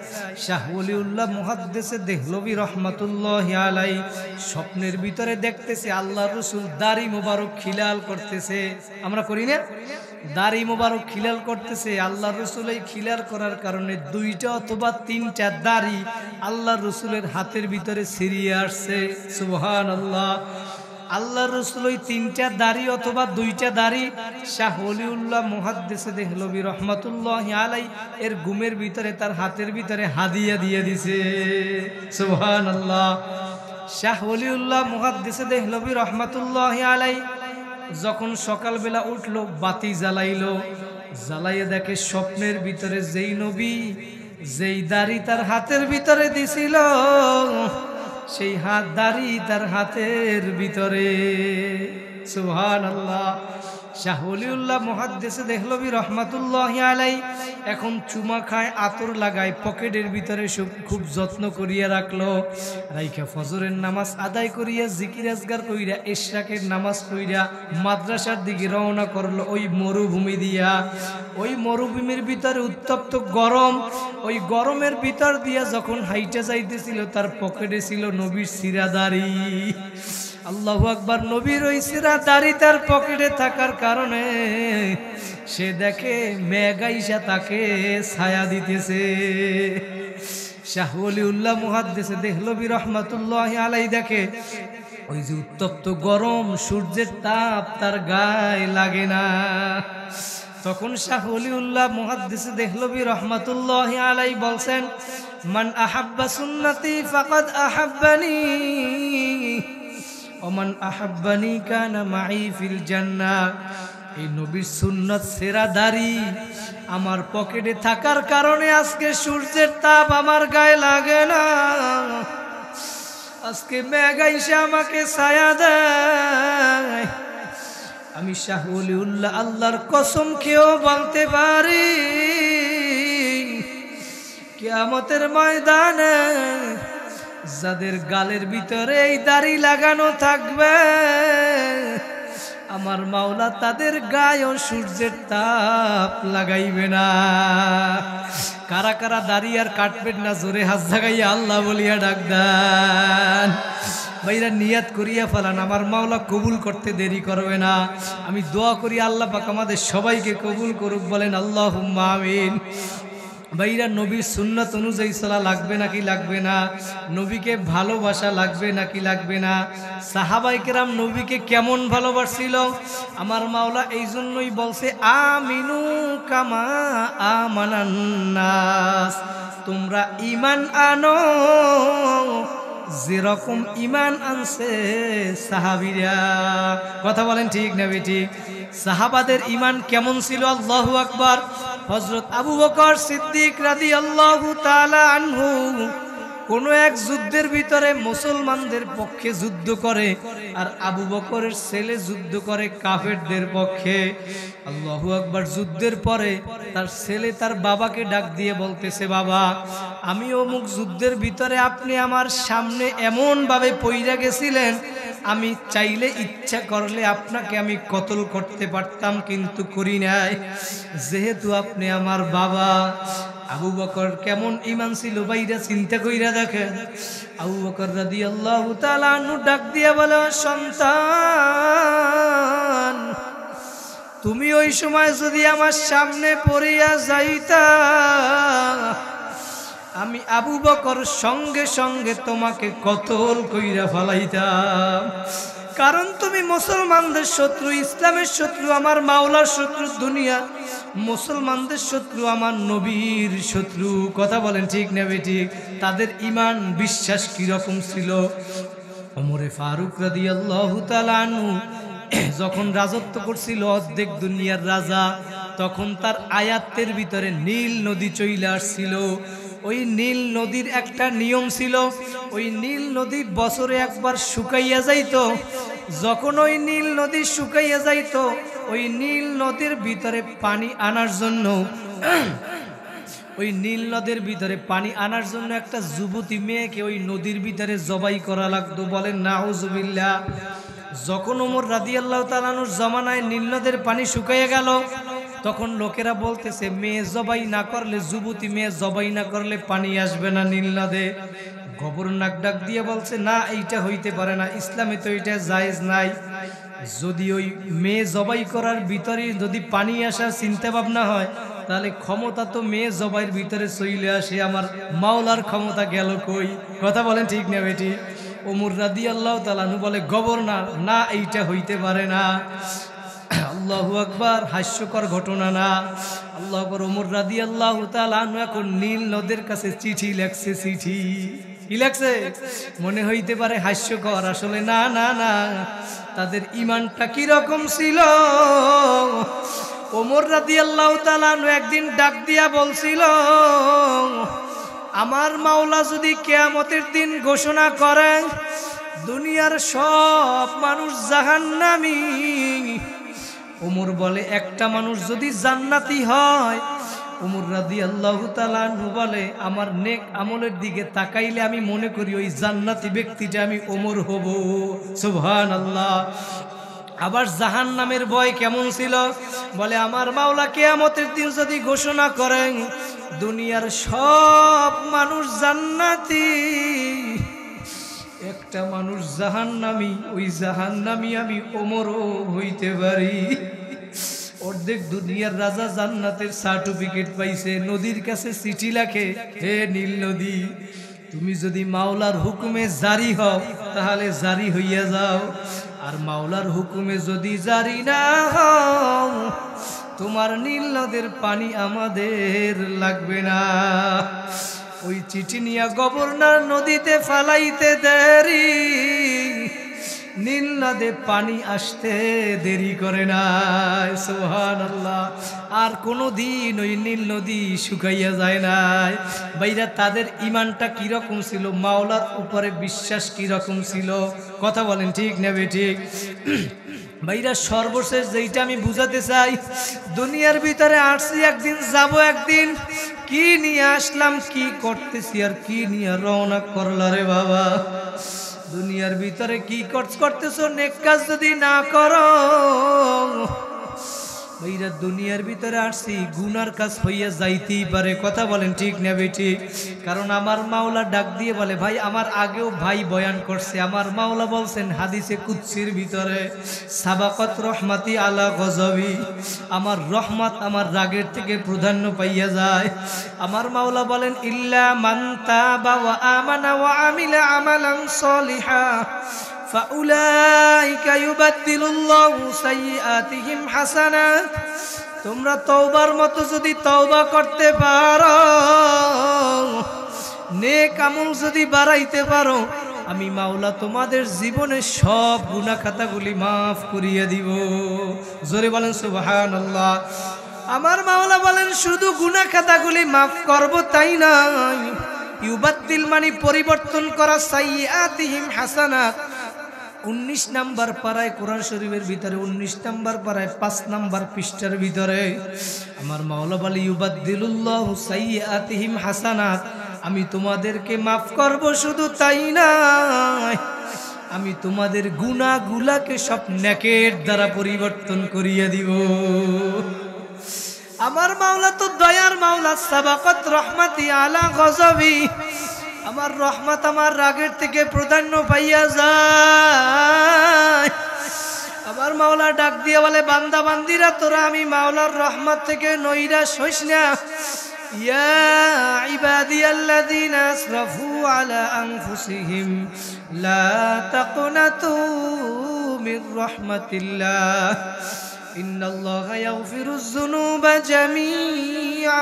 শাহ ওলিউল্লাহ মুহাদ্দিস দেহলভী রহমাতুল্লাহি আলাইহি স্বপ্নের ভিতরে দেখতেছে আল্লাহর রাসূল দাড়ি মোবারক খিলাল করতেছে। আমরা করি না? দাড়ি মোবারক খিলাল করতেছে। আল্লাহর রাসূল এই খিলাল করার কারণে 2টা অথবা 3টা দাড়ি আল্লাহর রাসূলের হাতের ভিতরে ছিঁড়িয়ে আসছে। সুবহানাল্লাহ। আল্লাহর রাসূল ওই 3টা দাড়ি অথবা 2টা দাড়ি শাহ ওলিউল্লাহ মুহাদ্দিস দেহলভী রহমাতুল্লাহি আলাইহি এর ঘুমের ভিতরে তার হাতের ভিতরে হাদিয়া দিয়ে দিছে। সুবহানাল্লাহ। শাহ ওলিউল্লাহ মুহাদ্দিস দেহলভী রহমাতুল্লাহি আলাইহি যখন সকালবেলা উঠলো, বাতি জ্বালাইলো, জ্বালাইয়া দেখে স্বপ্নের ভিতরে যেই নবী যেই দাড়ি তার হাতের ভিতরে দিছিল সেই হাত দাড়ি তার হাতের ভিতরে। সুবহানাল্লাহ। শাহ ওলিউল্লাহ মুহাদ্দিস দেহলভী রহমাতুল্লাহি আলাইহি এখন চুমা খায়, আতর লাগায়, পকেটের ভিতরে খুব যত্ন করিয়া রাখলো। রাইখা ফজরের নামাজ আদায় করিয়া জিকির আজগার কইরা ইশরাকের নামাজ পড়িয়া মাদ্রাসার দিকে রওনা করলো ওই মরুভূমি দিয়া। ওই মরুভূমির ভিতরে উত্তপ্ত গরম, ওই গরমের ভিতর দিয়া যখন হাইটা যাইতেছিল তার পকেটে ছিল নবীর সিরা দাড়ি। আল্লাহু আকবার। নবীর ওই সিরা দাড়ি তার পকেটে থাকার কারণে সে দেখে মেঘ আইসা তাকে ছায়া দিতেছে। শাহ ওলিউল্লাহ মুহাদ্দিস দেহলভী রহমাতুল্লাহি আলাইহি দেখে ওই যে উত্তপ্ত গরম সূর্যের তাপ তার গায়ে লাগে না। তখন শাহ ওলিউল্লাহ মুহাদ্দিস দেহলভী রহমাতুল্লাহি আলাইহি বলছেন, মান আহাব্বা সুন্নতি ফাকাদ আহাব্বানি ওমান আহাব্বানি কানা মাই ফিল জান্নাহ। এই নবীর সুন্নত সেরা দাড়ি আমার পকেটে থাকার কারণে আজকে সূর্যের তাপ আমার গায়ে লাগে না, আজকে মেঘ আইসা আমাকে ছায়া দেয়। আমি শাহ ওলিউল্লাহ আল্লাহর কসম খেয়েও বলতে পারি কিয়ামতের ময়দানে যাদের গালের ভিতরে এই দাড়ি লাগানো থাকবে আমার মাওলা তাদের গায়েও সূর্যের তাপ লাগাইবে না। কারা কারা দাড়ি আর কাটবেন না জোরে হাত জাগাইয়া আল্লাহ বলিয়া ডাক দেন। ভাইরা নিয়াত করিয়া ফেলান, আমার মাওলা কবুল করতে দেরি করবে না। আমি দোয়া করি আল্লাহ পাক আমাদের সবাইকে কবুল করুক, বলেন আল্লাহুম্মা আমিন। ভাইরা নবীর সুন্নত অনুযায়ী চলা লাগবে নাকি লাগবে না? নবীকে ভালোবাসা লাগবে নাকি লাগবে না? সাহাবায়ে কেরাম নবীকে কেমন ভালোবাসছিল আমার মাওলা এই জন্যই বলছে আমিনু কামা আমানান নাস, তোমরা ঈমান আনো যেরকম ঈমান আনছে সাহাবীরা। কথা বলেন ঠিক না বেঠিক? সাহাবাদের ঈমান কেমন ছিল? আল্লাহু আকবার। হযরত আবু বকর সিদ্দিক রাদিয়াল্লাহু তাআলা আনহু কোন এক যুদ্ধের ভিতরে মুসলমানদের পক্ষে যুদ্ধ করে আর আবু বকরের ছেলে যুদ্ধ করে কাফেরদের পক্ষে। আল্লাহু আকবার। যুদ্ধের পরে তার ছেলে তার বাবাকে ডাক দিয়ে বলতেছে, বাবা আমি অমুক যুদ্ধের ভিতরে আপনি আমার সামনে এমন ভাবে পইরা গেছিলেন, আমি চাইলে ইচ্ছা করলে আপনাকে আমি কতল করতে পারতাম কিন্তু করি নাই, যেহেতু আপনি আমার বাবা। আবু বকর কেমন ঈমান ছিল ভাইরা চিন্তা কইরা দেখেন। আবু বকর রাদিয়াল্লাহু তাআলা আনহু ডাক দিয়া বলে, সন্তান তুমি ওই সময় যদি আমার সামনে পড়িয়া যাইতা আমি আবু বকর সঙ্গে সঙ্গে তোমাকে কতল কইরা ফেলাইতাম, কারণ তুমি মুসলমানদের শত্রু, ইসলামের শত্রু, আমার মাওলার শত্রু, দুনিয়া মুসলমানদের শত্রু, আমার নবীর শত্রু। কথা বলেন ঠিক না বেঠিক? তাদের ঈমান বিশ্বাস কিরকম ছিল? ওমরে ফারুক রাদিয়াল্লাহু তাআলা আনহু যখন রাজত্ব করছিল অর্ধেক দুনিয়ার রাজা, তখন তার আয়াতের ভিতরে নীল নদী চলে আসছিল। ওই নীল নদীর একটা নিয়ম ছিল, ওই নীল নদী বছরে একবার শুকাইয়া যাইত। যখন ওই নীল নদী শুকাইয়া যাইত, ওই নীল নদীর ভিতরে পানি আনার জন্য ওই নীল নদের ভিতরে পানি আনার জন্য একটা যুবতী মেয়েকে ওই নদীর ভিতরে জবাই করা লাগতো। বলেন নাউজুবিল্লাহ। যখন ওমর রাদিয়াল্লাহু তাআলা আনহুর জমানায় নীল নদের পানি শুকাইয়া গেল, তখন লোকেরা বলতেছে মেয়ে জবাই না করলে, যুবতী মেয়ে জবাই না করলে পানি আসবে না নীল নদে। গভর্নর ডাক দিয়ে বলছে, না এইটা হইতে পারে না, ইসলামে তো এটা জায়েজ নাই। যদি ওই মেয়ে জবাই করার ভিতরে যদি পানি আসার চিন্তা ভাবনা হয়, তাহলে ক্ষমতা তো মেয়ে জবাইয়ের ভিতরে চলে আসে, আমার মাওলার ক্ষমতা গেল কই? কথা বলেন ঠিক না বেটি? ওমর রাদিয়াল্লাহু তাআলা আনহু বলে, গভর্নর না এইটা হইতে পারে না। আল্লাহু আকবার। হাস্যকর ঘটনা না? আল্লাহু আকবার। ওমর রাদিয়াল্লাহু তাআলা আনহু এখন নীল নদের কাছে চিঠি লেখছে। চিঠি কি লেখছে? মনে হইতে পারে হাস্যকর, আসলে না না না, তাদের ঈমানটা কি রকম ছিল? ওমর রাদিয়াল্লাহু তাআলা একদিন ডাক দিয়া বলছিল, আমার মাওলা যদি কিয়ামতের দিন ঘোষণা করেন দুনিয়ার সব মানুষ জাহান্নামী, ওমর বলে একটা মানুষ যদি জান্নাতি হয়, ওমর রাদিয়াল্লাহু তাআলা আনহু বলে আমার নেক আমলের দিকে তাকাইলে আমি মনে করি ওই জান্নাতি ব্যক্তিটা আমি ওমর হব। সুবহানাল্লাহ। আবার জাহান্নামের ভয় কেমন ছিল, বলে আমার মাওলা কিয়ামতের দিন যদি ঘোষণা করেন দুনিয়ার সব মানুষ জান্নাতি, একটা মানুষ জাহান্নামী, ওই জাহান্নামী আমি ওমরও হইতে পারি। অর্ধেক দুনিয়ার রাজা জান্নাতের সার্টিফিকেট পাইছে, নদীর কাছে চিঠি লেখে, হে নীল নদী তুমি যদি মাওলার হুকুমে জারি হও তাহলে জারি হইয়া যাও, আর মাওলার হুকুমে যদি জারি না হও তোমার নীল নদের পানি আমাদের লাগবে না। ওই চিঠি নিয়ে গভর্নর নদীতে ফালাইতে দেরি, নীল নদে পানি আসতে দেরি করে না। সুবহানাল্লাহ। আর কোনো দিন ওই নীল নদী শুকাইয়া যায় নাই। ভাইরা তাদের ইমানটা কিরকম ছিল, মাওলার উপরে বিশ্বাস কিরকম ছিল, কথা বলেন ঠিক নেবে ঠিক। ভাইরা সর্বশেষ যেইটা আমি বুঝাতে চাই, দুনিয়ার ভিতরে আসছি একদিন, যাব একদিন, কি নিয়ে আসলাম, কি করতেছি আর কি নিয়ে রওনা করলা রে বাবা। দুনিয়ার ভিতরে কি করতেছো, নেক কাজ যদি না করো, ভাইরা দুনিয়ার ভিতরে আসছি গুনার কাজ হইয়া যাইতেই পারে, কথা বলেন ঠিক নেবে ঠিক। কারণ আমার মাওলা ডাক দিয়ে বলে, ভাই আমার আগেও ভাই বয়ান করছে, আমার মাওলা বলছেন হাদিসে কুদসির ভিতরে, সাবাকত রহমাতি আলা গজবি, আমার রহমত আমার রাগের থেকে প্রাধান্য পাইয়া যায়। আমার মাওলা বলেন, ইল্লা মান তাবা ওয়া আমানা ওয়া আমিলা আমালান সলিহা ফাউলাইকা ইউবাদদিলুল্লাহু সাইয়্যাতিহিম হাসানাত। তোমরা তওবার মতো যদি তওবা করতে পারো, নেক আমল যদি বাড়াইতে পারো, আমি মাওলা তোমাদের জীবনের সব গুনাহ খাতাগুলি মাফ করিয়ে দিব। জোরে বলেন সুবহানাল্লাহ। আমার মাওলা বলেন শুধু গুনাহ খাতাগুলি মাফ করব তাই নয়, ইউবাদদিল মানে পরিবর্তন করা, সাইয়্যাতিহিম হাসানাত। 19 নাম্বার পারায় কোরআন শরীফের ভিতরে, 19 নাম্বার পারায় 5 নাম্বার পৃষ্ঠার ভিতরে আমার মাওলা বলে, ইউবাদদিলুল্লাহু সাইয়্যাতিহিম হাসানাত, আমি তোমাদেরকে মাফ করব, শুধু তাই নয় আমি তোমাদের গুনাহগুলাকে সব নেকের দ্বারা পরিবর্তন করিয়ে দিব। আমার মাওলা তো দয়ার মাওলা, সাবাকত রহমাতি আলা গজবি, আমার রহমত আমার রাগের থেকে প্রাধান্য পাইয়া যায়। আমার মাওলা ডাক দিয়ে বলে, বান্দা বান্দিরা তোরা আমি মাওলার রহমত থেকে নৈরাশ হইস না। ইয়া ইবাদিয়াল্লাযীনা আসরাফু আলা আনফুসিহিম লা তাকনাতু মির রাহমাতিল্লাহ ইন্নাল্লাহা ইয়াগফিরুয যুনুবা জামিআ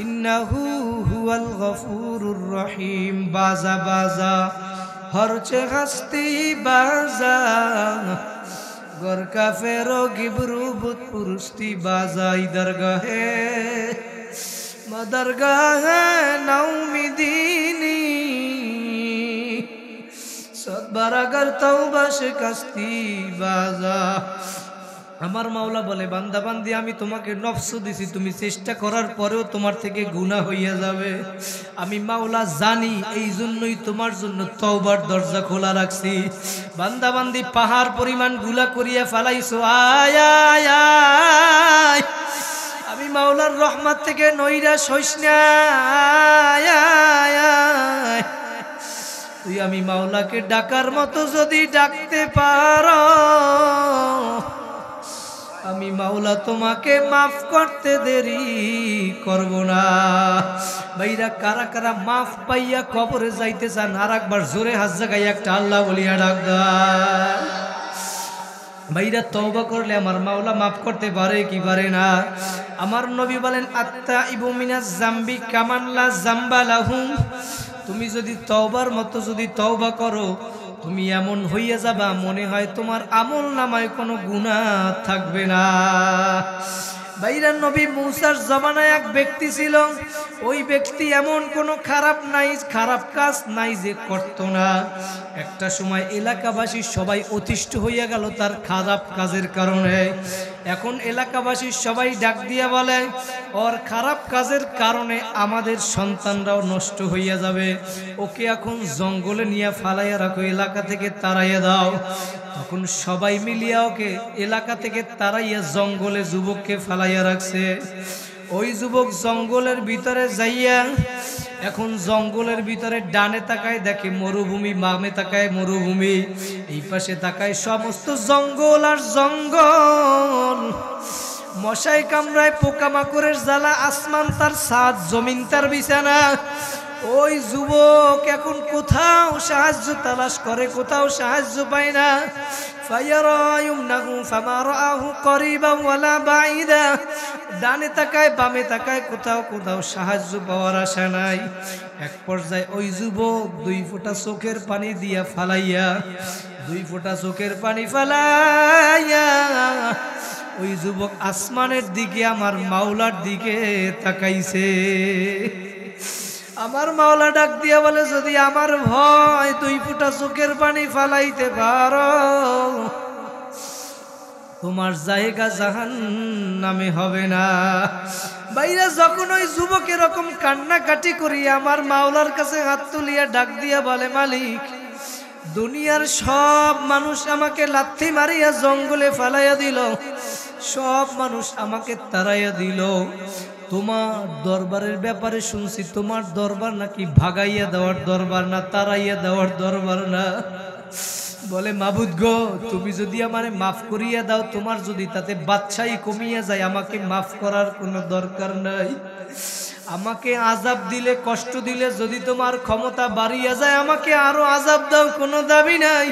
ইন্নাহু হুয়াল গফুরুর রহিম। বাজা বাজা হরচে হাস্তি বাজা, গর কাফেরো গিবরু বুত পুরুস্তি বাজা, ইদরগাহে মদরগাহে নাউমিদিনী সদবারাগর তওবা শিকস্তি বাজা। আমার মাওলা বলে, বান্দা বান্দি আমি তোমাকে নফস দিছি, তুমি চেষ্টা করার পরেও তোমার থেকে গুনাহ হইয়া যাবে। আমি মাওলা জানি, এই জন্যই তোমার জন্য তওবার দরজা খোলা রাখছি। বান্দা বান্দি পাহাড় পরিমাণ গুনাহ করিয়া ফেলাইছো, আয় আয় আয়, আমি মাওলার রহমত থেকে নৈরাশ হইস না। আয় আয় আয়, তুই আমি মাওলাকে ডাকার মতো যদি ডাকতে পারো, আমি মাওলা তোমাকে মাফ করতে দেরি করব না। ভাইরা কারা কারা মাফ পাইয়া কবরে যাইতে চান, আর একবার জোরে হাত জাগাই একটা আল্লাহ বলিয়া ডাক দেন। ভাইরা তওবা করলে আমার মাওলা মাফ করতে পারে কি পারে না? আমার নবী বলেন, আত্তাইবু মিনাজ জামবি কামান লা জামবা লাহু। তুমি যদি তওবার মতো যদি তওবা করো, তুমি এমন হইয়া যাবা মনে হয় তোমার আমল নামায় কোনো গুনাহ থাকবে না। ভাইরা, নবী মূসার জমানায় এক ব্যক্তি ছিল, ওই ব্যক্তি এমন কোনো খারাপ কাজ নাই যে করত না। একটা সময় এলাকাবাসী সবাই অতিষ্ঠ হইয়া গেল তার খারাপ কাজের কারণে। এখন এলাকাবাসী সবাই ডাক দিয়া বলে, ওর খারাপ কাজের কারণে আমাদের সন্তানরাও নষ্ট হইয়া যাবে, ওকে এখন জঙ্গলে নিয়ে ফালাইয়া রাখো, এলাকা থেকে তাড়াইয়া দাও। তখন সবাই মিলিয়া ওকে এলাকা থেকে তাড়াইয়া জঙ্গলে যুবককে ফালাইয়া রাখছে। ওই যুবক জঙ্গলের ভিতরে যাইয়া এখন জঙ্গলের ভিতরে ডানে তাকায় দেখে মরুভূমি, বামে তাকায় মরুভূমি, এই পাশে তাকায় সমস্ত জঙ্গল আর জঙ্গল। মশাই কামড়ায়, পোকামাকড়ের জ্বালা, আসমান তার ছাদ, জমিন তার বিছানা। ওই যুবক এখন কোথাও সাহায্য তালাশ করে, কোথাও সাহায্য পায় না। ডানে তাকায় বামে তাকায়, কোথাও সাহায্য পাওয়ার আশা নাই। এক পর্যায়ে ওই যুবক 2 ফোঁটা চোখের পানি দিয়া ফালাইয়া, 2 ফোঁটা চোখের পানি ফালাইয়া ওই যুবক আসমানের দিকে, আমার মাওলার দিকে তাকাইছে। আমার মাওলা ডাক দিয়া বলে, যদি আমার ভয় 2 ফোঁটা চোখের পানি ফালাইতে পারো, তোমার জায়গা জাহান্নামে হবে না। বাইরে যখন ওই যুবক এরকম কান্নাকাটি করি আমার মাওলার কাছে হাত তুলিয়া ডাক দিয়া বলে, মালিক, দুনিয়ার সব মানুষ আমাকে লাথি মারিয়া জঙ্গলে ফালাইয়া দিল, সব মানুষ আমাকে তাড়াইয়া দিল, তোমার দরবারের ব্যাপারে শুনছি তোমার দরবার নাকি ভাগাইয়া দেওয়ার দরবার না, তাড়াইয়া দেওয়ার দরবার না। বলে, মাবুদ গো, তুমি যদি আমারে মাফ করিয়া দাও, তোমার যদি তাতে বাদশাহী কমিয়া যায়, আমাকে মাফ করার কোনো দরকার নাই। আমাকে আযাব দিলে, কষ্ট দিলে যদি তোমার ক্ষমতা বাড়িয়া যায়, আমাকে আরো আযাব দাও, কোনো দাবি নাই।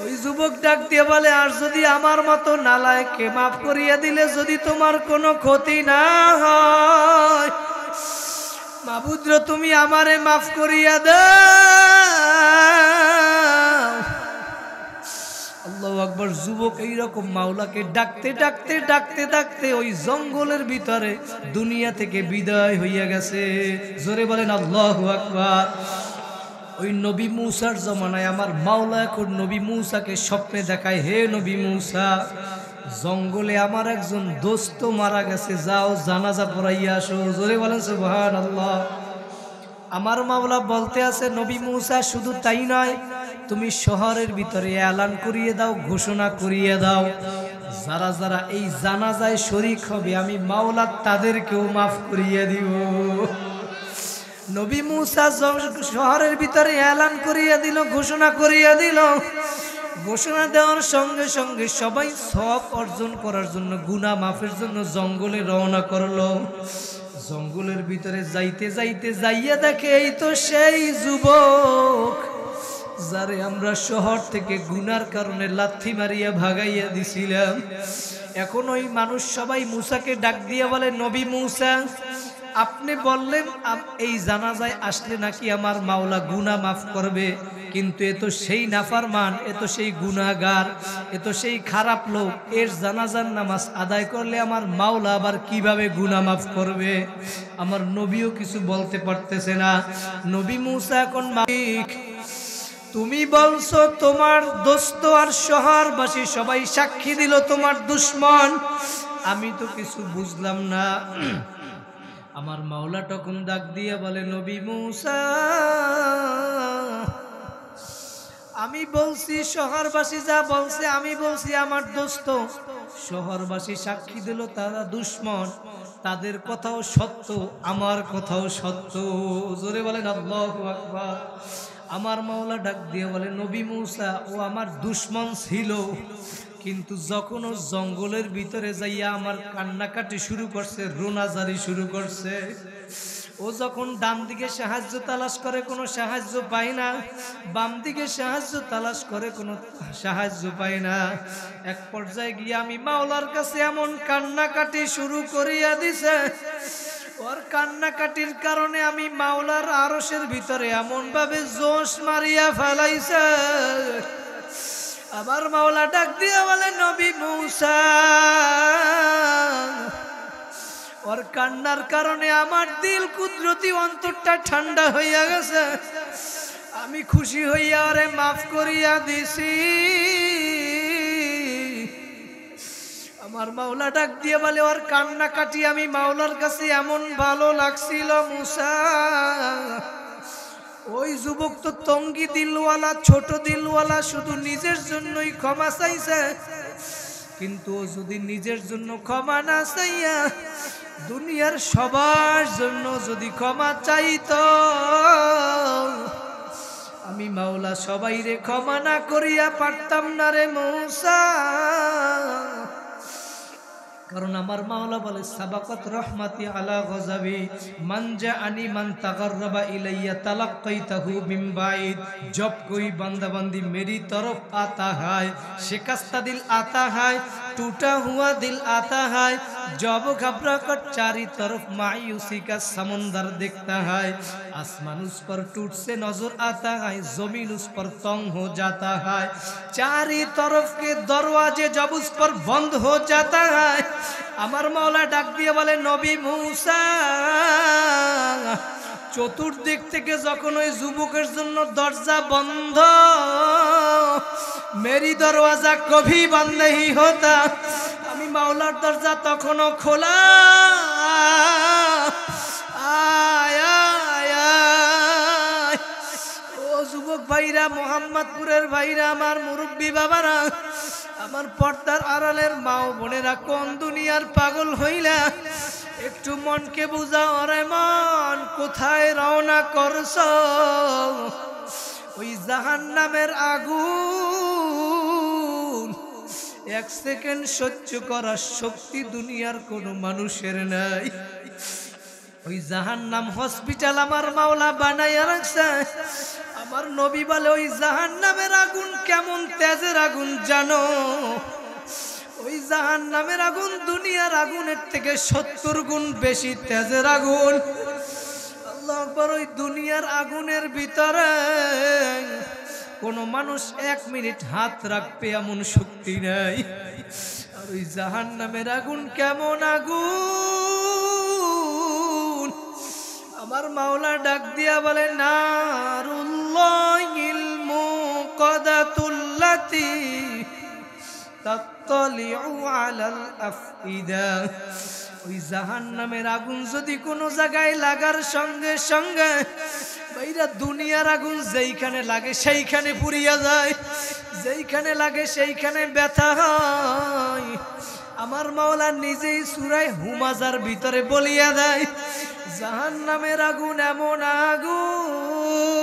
ওই যুবক ডাক দিয়ে বলে, আর যদি আমার মতো নালায়েককে মাফ করিয়া দিলে যদি তোমার কোনো ক্ষতি না হয়, মাবুদ রে, তুমি আমারে মাফ করিয়া দাও। আল্লাহু আকবার। যুবক এইরকম মাওলাকে ডাকতে ডাকতে ডাকতে ডাকতে ওই জঙ্গলের ভিতরে দুনিয়া থেকে বিদায় হইয়া গেছে। জোরে বলেন আল্লাহু আকবার। ওই নবী মূসার জমানায় আমার মাওলা এখন নবী মূসাকে স্বপ্নে দেখায়, হে নবী মূসা, জঙ্গলে আমার একজন দোস্ত মারা গেছে, যাও জানাজা পড়াইয়া আসো। জোরে বলেন সুবহানাল্লাহ। আমার মাওলা বলতে আছে, নবী মূসা শুধু তাই নয়, তুমি শহরের ভিতরে এলান করিয়ে দাও, ঘোষণা করিয়ে দাও, যারা যারা এই জানাজায় শরীক হবে আমি মাওলা তাদেরকেও মাফ করিয়ে দিব। নবী মূসা শহরের ভিতরে এলান করিয়া দিল, ঘোষণা করিয়া দিল। ঘোষণা দেওয়ার সঙ্গে সঙ্গে সবাই সওয়াব অর্জন করার জন্য, গুনাহ মাফের জন্য জঙ্গলে রওনা করলো। জঙ্গলের ভিতরে যাইতে যাইতে যাইয়া দেখে, এই তো সেই যুবক যারে আমরা শহর থেকে গুনার কারণে লাথি মারিয়া ভাগাইয়া দিছিলাম। এখন ওই মানুষ সবাই মূসাকে ডাক দিয়া বলে, নবী মূসা, আপনি বললেন এই জানাজায় আসলে নাকি আমার মাওলা গুনাহ মাফ করবে, কিন্তু এ তো সেই নাফরমান, এ তো সেই গুনাহগার, এ তো সেই খারাপ লোক, এর জানাজার নামাজ আদায় করলে আমার মাওলা আবার কিভাবে গুনাহ মাফ করবে? আমার নবীও কিছু বলতে পারতেছে না। নবী মূসা এখন, মালিক, তুমি বলছো তোমার দোস্ত আর শহরবাসী সবাই সাক্ষী দিল তোমার দুশমন, আমি তো কিছু বুঝলাম না। আমার মাওলা তখন ডাক দিয়ে বলে, নবী মূসা, আমি বলছি শহরবাসী যা বলছে, আমি বলছি আমার দোস্ত, শহরবাসী সাক্ষী দিল তারা দুশমন, তাদের কথাও সত্য, আমার কথাও সত্য। জোরে বলেন আল্লাহু আকবার। আমার মাওলা ডাক দিয়ে বলে, নবী মূসা, ও আমার দুশমন ছিল, কিন্তু যখন ও জঙ্গলের ভিতরে যাইয়া আমার কান্নাকাটি শুরু করছে, রোনাজারি শুরু করছে, ও যখন ডান দিকে সাহায্য তালাশ করে কোনো সাহায্য পায় না, বাম দিকে সাহায্য তালাশ করে কোনো সাহায্য পায় না, এক পর্যায়ে গিয়ে আমি মাওলার কাছে এমন কান্নাকাটি শুরু করিয়া দিছে, ওর কান্না কান্নাকাটির কারণে আমি মাওলার আরশের ভিতরে এমন ভাবে জোশ মারিয়া ফেলাইছে। আবার মাওলা ডাক দিয়া বলে নবী মূসা, ওর কান্নার কারণে আমার দিল কুদরতি অন্তরটা ঠান্ডা হইয়া গেছে, আমি খুশি হইয়া ওরে মাফ করিয়া দিছি। আমার মাওলা ডাক দিয়ে বলে ওর কান্না কাটি আমি মাওলার কাছে এমন ভালো লাগছিল মূসা, ওই যুবক তো তঙ্গি দিলওয়ালা, ছোট দিলওয়ালা, শুধু নিজের জন্যই ক্ষমা চাইছে। কিন্তু ও যদি নিজের জন্য ক্ষমা না চাইয়া দুনিয়ার সবার জন্য যদি ক্ষমা চাইতো, আমি মাওলা সবাইরে ক্ষমা না করিয়া পারতাম না রে মূসা। কারণ আমার মাওলা বলে সাবাকাত রহমাতি আলা গযাবি মান জাআনি মান তাগাররাবা ইলাইয়া তালাক্কাইতাহু মিন বাইদ। जब कोई बंदा बंदी मेरी तरफ आता है, शिकस्ता दिल आता है, टूटा हुआ दिल आता है, जब घबरा कर चारी तरफ मायूसी का समंदर दिखता है, आसमान उस पर टूट से नजर आता है, जमीन उस पर तंग हो जाता है, चारी तरफ के दरवाजे जब उस पर बंद हो जाता है, আমার মাওলা ডাক দিয়ে বলে নবী মূসা, চতুর্দিক থেকে যখন ওই যুবকের জন্য দরজা বন্ধ, মেরি দরওয়াজা কভি বন্ধ नहीं होता, আমি মাওলার দরজা তখনও খোলা। আয় আয় আয় ও যুবক ভাইরা, মোহাম্মদপুরের ভাইরা, আমার মুরব্বী বাবারা, আমার পর্দার আড়ালের মা ও বোনেরা, কোন দুনিয়ার পাগল হইলা, একটু মনকে বুঝাও রে মন, কোথায় রওনা করছ? ওই জাহান্নামের আগুন এক সেকেন্ড সহ্য করার শক্তি দুনিয়ার কোনো মানুষের নাই। ওই জাহান্নাম হসপিটাল আমার মাওলা বানাইয়া রাখছে। আমার নবী বলে ওই জাহান্নামের আগুন কেমন তেজের আগুন জানো? ওই জাহান্নামের আগুন দুনিয়ার আগুনের থেকে 70 গুণ বেশি তেজের আগুন। আল্লাহু আকবার। ওই দুনিয়ার আগুনের ভিতরে কোন মানুষ 1 মিনিট হাত রাখবে এমন শক্তি নাই। আর ওই জাহান্নামের আগুন কেমন আগুন? আমার মাওলা ডাক দিয়া বলে নারুল্লাহিল মুকাদাতুল্লাতি তাত্তালিউ আলাল আফইদা। ওই জাহান্নামের আগুন যদি কোনো জায়গায় লাগার সঙ্গে সঙ্গে ভাইরা দুনিয়ার আগুন যেইখানে লাগে সেইখানে পুড়িয়া যায়, যেইখানে লাগে সেইখানে ব্যথা হয়। আমার মাওলা নিজেই সূরা হুমাযার ভিতরে বলিয়া দেয় জাহান্নামের আগুন এমন আগুন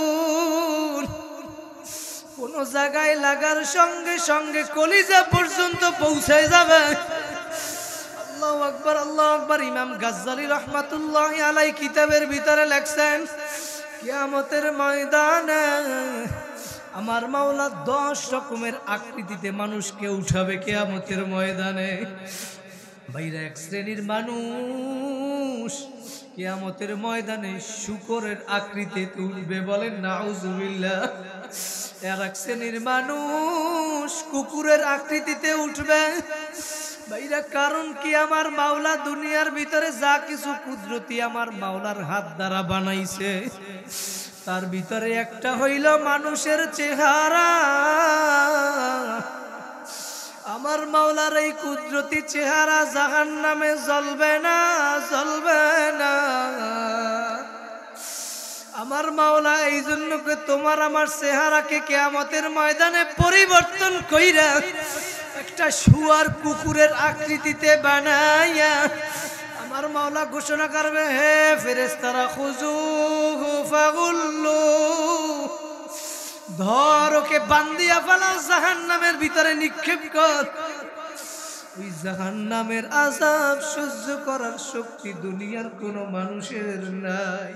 কোন জায়গায় লাগার সঙ্গে সঙ্গে কলিজা পর্যন্ত পৌঁছে যাবে। আল্লাহু আকবার, আল্লাহু আকবার। ইমাম গাজ্জালী রাহমাতুল্লাহি আলাইহি কিতাবের ভিতরে লেখছেন কিয়ামতের ময়দানে আমার মাওলা 10 রকমের আকৃতিতে মানুষকে উঠাবে কিয়ামতের ময়দানে। ভাইরা, এক শ্রেণীর মানুষ কিয়ামতের ময়দানে শূকরের আকৃতিতে উঠবে, বলেন নাউজুবিল্লাহ। আর এক শ্রেণীর মানুষ কুকুরের আকৃতিতে উঠবে। ভাইরা, কারণ কি? আমার মাওলা দুনিয়ার ভিতরে যা কিছু কুদরতি আমার মাওলার হাত দ্বারা বানাইছে তার ভিতরে একটা হইল মানুষের চেহারা। আমার মাওলার এই কুদরতি চেহারা জাহান্নামে জ্বলবে না, জ্বলবে না। আমার মাওলা এই জন্য তোমার আমার চেহারাকে কিয়ামতের ময়দানে পরিবর্তন কইরা একটা শুয়ার কুকুরের আকৃতিতে বানাইয়া আমার মাওলা ঘোষণা করবে, হে ফেরেশতারা খুজুহু ফাগুল্লু, ধর ওকে বান্দিয়া ফেলাও, জাহান্নামের ভিতরে নিক্ষেপ কর। ওই জাহান্নামের আযাব সহ্য করার শক্তি দুনিয়ার কোনো মানুষের নাই।